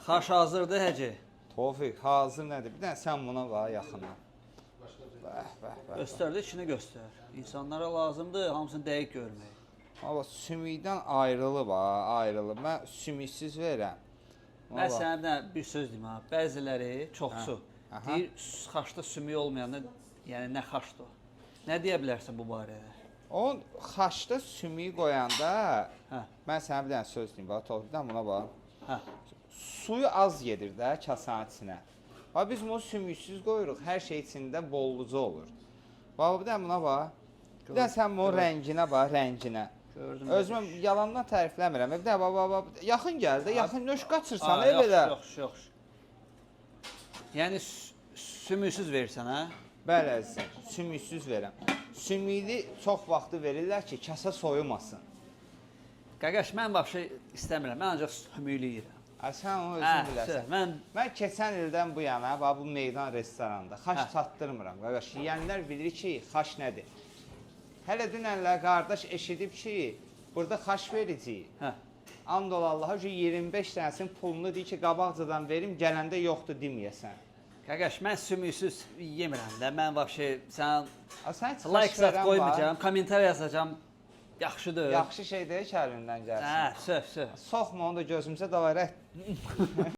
Xaş hazırdır Həcə. Tofiq, hazır nədir? Bir dənə sən buna bax yaxından. Bəh. Göstər də içini göstər. İnsanlara lazımdır hamısını dəqiq görmək. Amma sümükdən ayrılıb ha, ayrılıb. Mən sümüksüz verirəm. Mən sənə bir dənə bir söz deyim ha. Bəziləri çoxsu deyir xaşda sümük olmayanda, yəni nə xaşdır o? Nə deyə bilərsən bu barədə? O xaşda sümüyü qoyanda, mən sənə bir dənə söz deyim, bax Tofiqdən buna bax. Suyu az gedir də kasanın içinə. Bax biz bunu sümüksüz qoyuruq, hər şey içində bolluca olur. Bax bir dənə buna bax. Bir dənə sən bunun rənginə bax, rənginə. Özümə yalandan tərifləmirəm. Bir dənə bax, yaxın gəl də, yaxın nöş qaçırsan belə. Yox. Yəni sümüksüz verirsən hə? Bəli əzizim, sümüksüz verirəm. Sümüklü çox vaxtı verirlər ki, kasa soyumasın. Qaqaş, mən vəbşə istəmirəm, mən ancaq sümüklü yeyirəm. Sən onu özün bilərsən. Mən keçən ildən bu yana, bu meydan restoranda xaş çatdırmıram. Qaqaş, yiyənlər bilir ki, xaş nədir? Hələ dünənlər qardaş eşidib ki, burada xaş verəcəyik. And ol Allaha ki, 25 dənəsinin pulunu deyir ki, qabaqcadan verim, gələndə yoxdur deməyəsən. Qaqaş, mən sümüksüz yemirəm də, mən vəbşə sən like zat qoymayacağım, komentar yazacağım, yaxşıdır. Yaxşı şey deyil ki, əlindən gəlsin. Söv. Soxma onu da gözümüzə davarət.